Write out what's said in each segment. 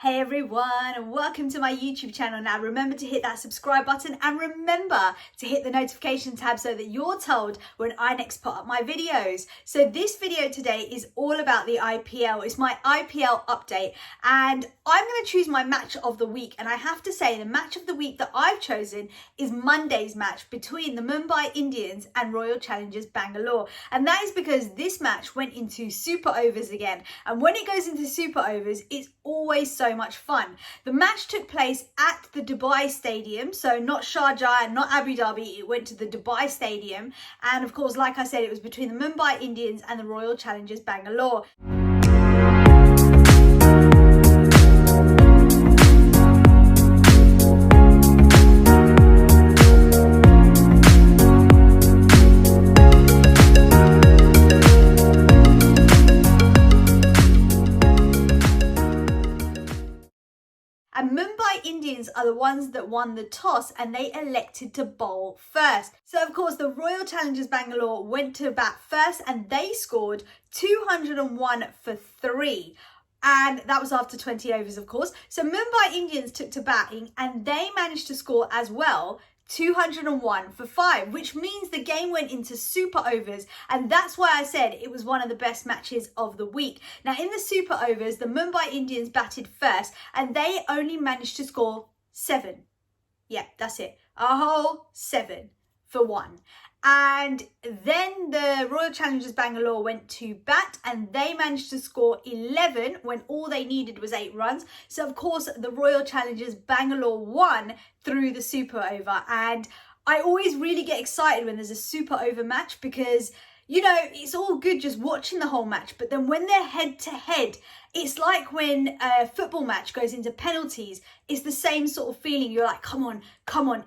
Hey everyone, and welcome to my YouTube channel. Now remember to hit that subscribe button and remember to hit the notification tab so that you're told when I next put up my videos. So this video today is all about the IPL. It's my IPL update and I'm going to choose my match of the week, and I have to say the match of the week that I've chosen is Monday's match between the Mumbai Indians and Royal Challengers Bangalore, and that is because this match went into super overs again, and when it goes into super overs it's always so much fun. The match took place at the Dubai Stadium, so not Sharjah and not Abu Dhabi, it went to the Dubai Stadium, and of course, like I said, it was between the Mumbai Indians and the Royal Challengers Bangalore. And Mumbai Indians are the ones that won the toss and they elected to bowl first. So of course the Royal Challengers Bangalore went to bat first and they scored 201 for 3. And that was after 20 overs, of course. So Mumbai Indians took to batting and they managed to score as well 201 for 5, which means the game went into super overs, and that's why I said it was one of the best matches of the week. Now in the super overs, the Mumbai Indians batted first and they only managed to score 7. Yeah, that's it. A whole 7 for 1. And then the Royal Challengers Bangalore went to bat and they managed to score 11 when all they needed was 8 runs. So of course the Royal Challengers Bangalore won through the super over. And I always really get excited when there's a super over match because, you know, it's all good just watching the whole match, but then when they're head to head, it's like when a football match goes into penalties. It's the same sort of feeling. You're like, come on,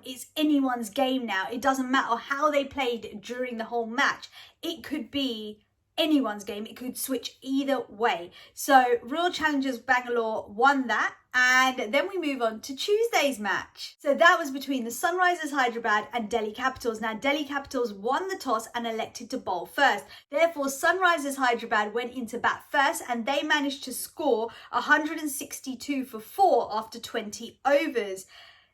it's anyone's game now. It doesn't matter how they played during the whole match. It could be anyone's game. It could switch either way. So Royal Challengers Bangalore won that. And then we move on to Tuesday's match. So that was between the Sunrisers Hyderabad and Delhi Capitals. Now Delhi Capitals won the toss and elected to bowl first. Therefore Sunrisers Hyderabad went into bat first and they managed to score 162 for 4 after 20 overs.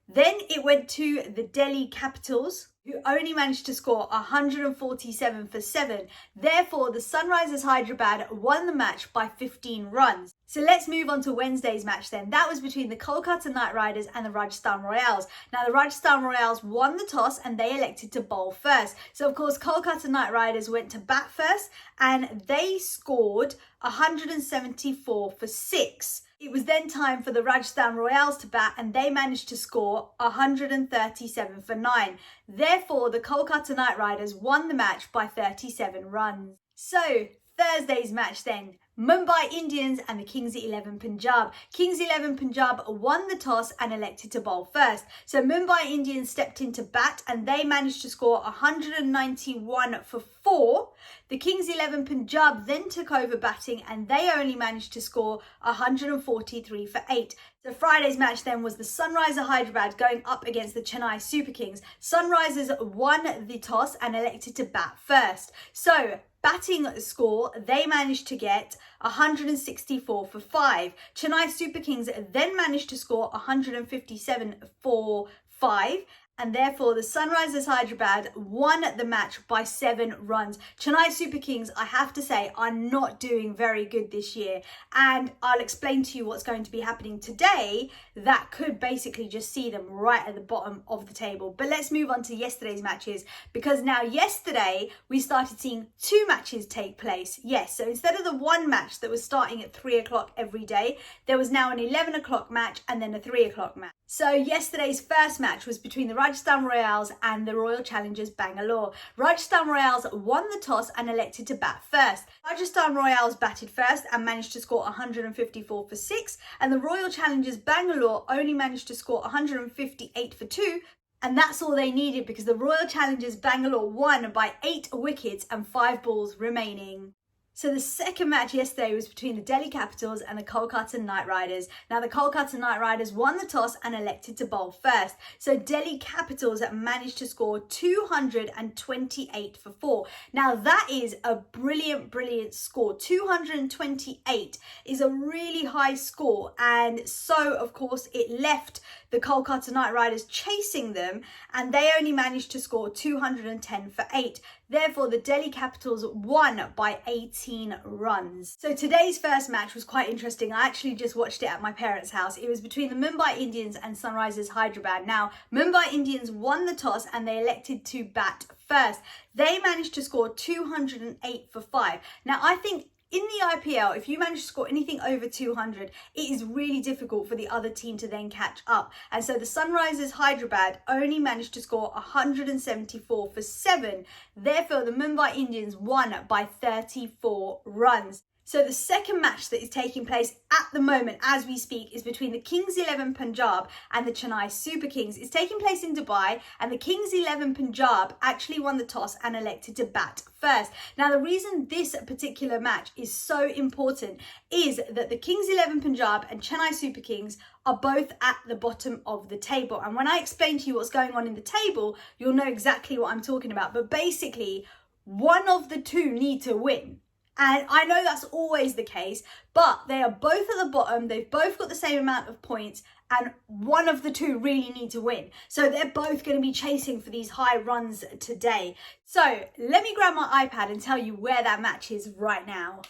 Then it went to the Delhi Capitals, who only managed to score 147 for 7. Therefore, the Sunrisers Hyderabad won the match by 15 runs. So let's move on to Wednesday's match then. That was between the Kolkata Knight Riders and the Rajasthan Royals. Now, the Rajasthan Royals won the toss and they elected to bowl first. So, of course, Kolkata Knight Riders went to bat first and they scored 174 for 6. It was then time for the Rajasthan Royals to bat and they managed to score 137 for 9. Therefore, the Kolkata Knight Riders won the match by 37 runs. So, Thursday's match then. Mumbai Indians and the Kings 11 Punjab. Kings 11 Punjab won the toss and elected to bowl first. So Mumbai Indians stepped into bat and they managed to score 191 for 4. The Kings 11 Punjab then took over batting and they only managed to score 143 for 8. So Friday's match then was the Sunrisers Hyderabad going up against the Chennai Super Kings. Sunrisers won the toss and elected to bat first. So batting score, they managed to get 164 for 5. Chennai Super Kings then managed to score 157 for 5. And therefore, the Sunrisers Hyderabad won the match by 7 runs. Chennai Super Kings, I have to say, are not doing very good this year. And I'll explain to you what's going to be happening today that could basically just see them right at the bottom of the table. But let's move on to yesterday's matches, because now yesterday we started seeing 2 matches take place. Yes, so instead of the one match that was starting at 3 o'clock every day, there was now an 11 o'clock match and then a 3 o'clock match. So yesterday's first match was between the Rajasthan Royals and the Royal Challengers Bangalore. Rajasthan Royals won the toss and elected to bat first. Rajasthan Royals batted first and managed to score 154 for 6, and the Royal Challengers Bangalore only managed to score 158 for 2, and that's all they needed because the Royal Challengers Bangalore won by 8 wickets and 5 balls remaining. So the second match yesterday was between the Delhi Capitals and the Kolkata Knight Riders. Now the Kolkata Knight Riders won the toss and elected to bowl first. So Delhi Capitals managed to score 228 for 4. Now that is a brilliant score. 228 is a really high score, and so of course it left the Kolkata Knight Riders chasing them, and they only managed to score 210 for 8. Therefore, the Delhi Capitals won by 18 runs. So today's first match was quite interesting. I actually just watched it at my parents' house. It was between the Mumbai Indians and Sunrisers Hyderabad. Now, Mumbai Indians won the toss and they elected to bat first. They managed to score 208 for 5. Now, I think in the IPL, if you manage to score anything over 200, it is really difficult for the other team to then catch up. And so the Sunrisers Hyderabad only managed to score 174 for 7. Therefore, the Mumbai Indians won by 34 runs. So the second match that is taking place at the moment as we speak is between the Kings 11 Punjab and the Chennai Super Kings. It's taking place in Dubai, and the Kings 11 Punjab actually won the toss and elected to bat first. Now the reason this particular match is so important is that the Kings 11 Punjab and Chennai Super Kings are both at the bottom of the table. And when I explain to you what's going on in the table, you'll know exactly what I'm talking about. But basically, one of the two need to win. And I know that's always the case, but they are both at the bottom. They've both got the same amount of points, and one of the two really need to win. So they're both going to be chasing for these high runs today. So let me grab my iPad and tell you where that match is right now.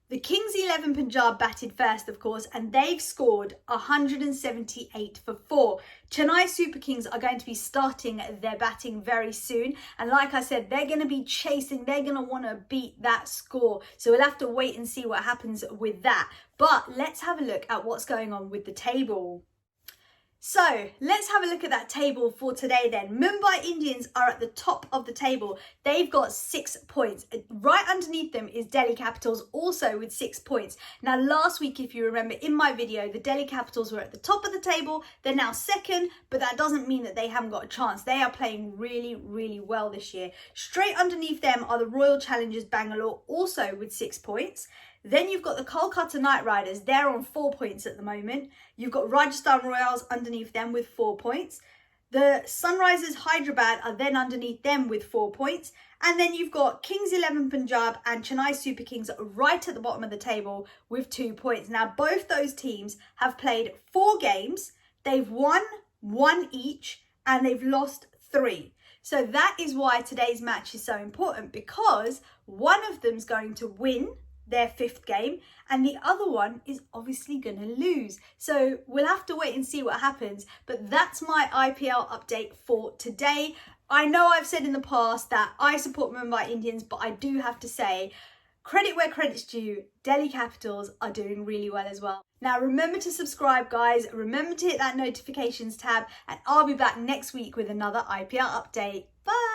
The Kings 11 Punjab batted first, of course, and they've scored 178 for 4. Chennai Super Kings are going to be starting their batting very soon. And like I said, they're going to be chasing. They're going to want to beat that score. So we'll have to wait and see what happens with that. But let's have a look at what's going on with the table. So let's have a look at that table for today then. Mumbai Indians are at the top of the table. They've got 6 points. Right underneath them is Delhi Capitals, also with 6 points. Now last week, if you remember in my video, the Delhi Capitals were at the top of the table. They're now second, but that doesn't mean that they haven't got a chance. They are playing really well this year. Straight underneath them are the Royal Challengers Bangalore, also with 6 points. Then you've got the Kolkata Knight Riders. They're on 4 points at the moment. You've got Rajasthan Royals underneath them with 4 points. The Sunrisers Hyderabad are then underneath them with 4 points. And then you've got Kings 11 Punjab and Chennai Super Kings right at the bottom of the table with 2 points. Now, both those teams have played 4 games. They've won 1 each and they've lost 3. So that is why today's match is so important, because one of them's going to win their 5th game and the other one is obviously going to lose. So we'll have to wait and see what happens. But that's my IPL update for today. I know I've said in the past that I support Mumbai Indians, but I do have to say, credit where credit's due, Delhi Capitals are doing really well as well. Now remember to subscribe, guys. Remember to hit that notifications tab, and I'll be back next week with another IPL update. Bye!